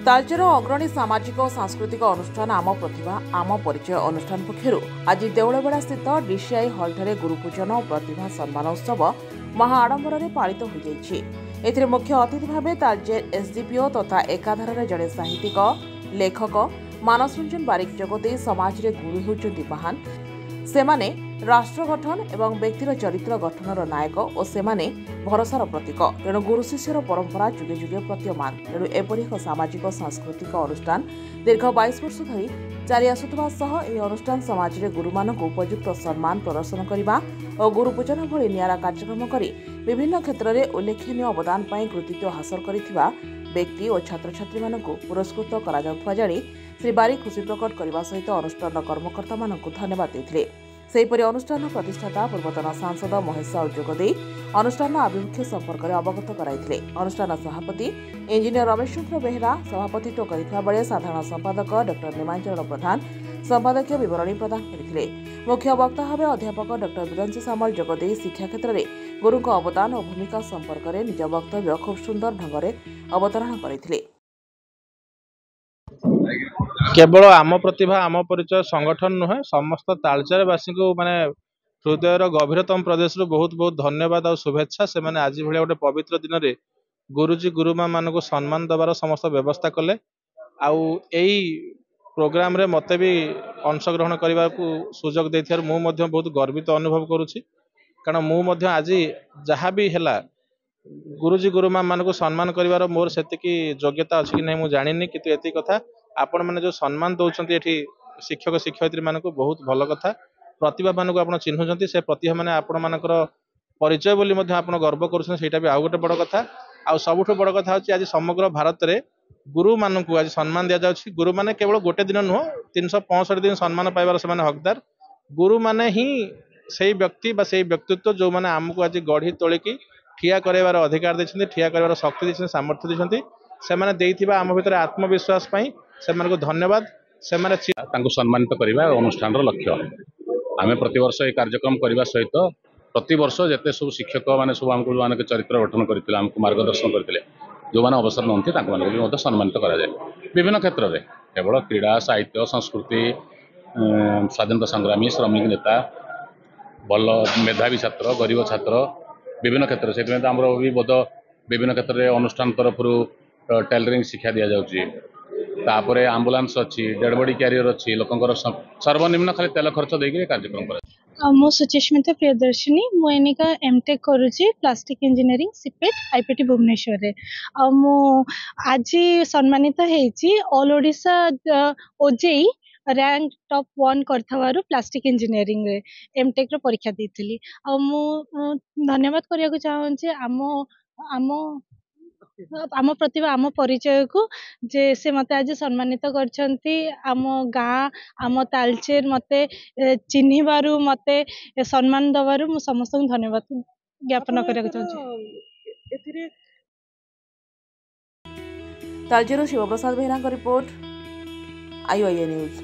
तालचेर अग्रणी सामाजिक और सांस्कृतिक अनुष्ठान आम प्रतिभा आम परिचय अनुष्ठान पक्षर आज देउलबेड़ा स्थित डीसीआई हॉल गुरुपूजन और प्रतिभा सम्मान उत्सव महाआडंबर में पालित हो जाइए। मुख्य अतिथि भाव तालचेर एसडीपीओ तथा एकाधार जड़े साहित्यिक लेखक मानस रंजन बारिक जगदे समाज रे गुरु होउछन्ति महान सेमाने राष्ट्र गठन एवं व्यक्तिर चरित्र गठनर नायक और सेमाने भरोसार प्रतीक। तेणु गुरु शिष्यर परंपरा जुगे जुगे प्रतीयमान। तेणु एपरि एक सामाजिक सांस्कृतिक अनुष्ठान दीर्घ 22 वर्ष धरी चली आसुवा सह यह अनुष्ठान समाज रे गुरु मानक उपयुक्त सम्मान प्रदर्शन करने और गुरुपूजन भली नियारा कार्यक्रम करी विभिन्न क्षेत्र में उल्लेखनीय अवदान पाई कृतित्व हासिल करिथिबा व्यक्ति और छात्र छात्री मानक पुरस्कृत करा जाउथवा जानी श्री बारिक खुशी प्रकट करने सहित अनुष्ठान कर्मकर्ता मानक धन्यवाद देथिले। सेहीपरि अनुष्ठान प्रतिष्ठाता पूर्वतन सांसद महेश साहू जोगदे अनुष्ठान आभिमुख्य संपर्क में अवगत कराइथिले। अनुष्ठान सभापति इंजीनियर रमेश चंद्र बेहरा सभापतित्व करथिबा बेले साधारण संपादक डॉक्टर निमांचरण प्रधान संपादकीय विवरणी प्रदान करथिले। मुख्य वक्ता भाव अध्यापक डॉक्टर विरंसी सामल जोगदे शिक्षा क्षेत्र में गुरु अवदान और भूमिका संपर्क में निज वक्तव्य खूब सुंदर ढंग से अवतरण करथिले। केवल आम प्रतिभा आम परिचय संगठन नुहे समस्त तालचेरवासी को माने हृदयर गभीरतम प्रदेश बहुत बहुत धन्यवाद और शुभेच्छा। से माने आज भाई गोटे पवित्र दिन में गुरुजी गुरुमा मान को सम्मान देवार समस्त व्यवस्था कले। आउ यही प्रोग्राम रे मते भी अंशग्रहण करने को सुजोग देथियार मु मध्य बहुत गर्वित अनुभव करुछि। कारण मु आज जहाँ भी है गुरुजी गुरुमा मान को सम्मान कर मोर से योग्यता अच्छी कि नहीं मुझे जानी कि ये कथा आपण मैंने जो सम्मान दौरान ये शिक्षक शिक्षयित्री मान को बहुत भल कथा। प्रतिभा मान को आप चिन्हुंट से प्रतिभा मैंने आपण मानकर परिचय बोली आप गर्व करा भी आउ गोटे बड़ कथा। आ सबुठ बड़ कथा हूँ आज समग्र भारत में गुरु मान को आज सम्मान दि जाऊँगी। गुरु मैंने केवल गोटे दिन नुह 365 दिन सम्मान पाइबार से हकदार। गुरु मैंने ही से व्यक्ति बा से व्यक्तित्व जो मैंने आमको आज गढ़ी तोलिकी ठिया करार अधिकार देते ठिया कर शक्ति देते सामर्थ्य देते से आम भर आत्मविश्वास से धन्यवाद। से सम्मानित करने अनुष्ठान लक्ष्य आम प्रतिवर्ष ये कार्यक्रम करने सहित प्रतिवर्ष जिते सब शिक्षक मैंने सब आमको जो चरित्र गठन करते आमको मार्गदर्शन करते जो मैंने अवसर नहांती भी सम्मानित कराए विभिन्न क्षेत्र में केवल क्रीड़ा साहित्य संस्कृति स्वाधीनता संग्रामी श्रमिक नेता भल मेधावी छात्र गरीब छात्र विभिन्न क्षेत्र से आम भी बोध विभिन्न क्षेत्र में अनुष्ठान तरफ टेलरिंग शिक्षा दि जाऊँगी। तापर आम्बुलांस अच्छी डेड बॉडी क्यारियर अच्छी लोकंर सर्वनिम्न खाली तेल खर्च देकर कार्यक्रम कर मो सुचिस्मिता प्रियदर्शिनी मुझे एमटेक करुच्ची plastic engineering CIPET IPT Bhubaneswar रे आज सम्मानित होती all Odisha OJEE rank top 1 करथवारु प्लास्टिक इंजीनियरिंग रे एमटेक रो परीक्षा देथिली। धन्यवाद करिया चाहूँ आम आम आम प्रतिभा आम परिचय को जे से मते आज सम्मानित करछंती आम गाँ आम तालचेर मते चिन्हिबारु मते सम्मान दबारु मु समस्त धन्यवाद ज्ञापन करिया चाहूँ। Talcher Shivprasad Behera report IOIA news.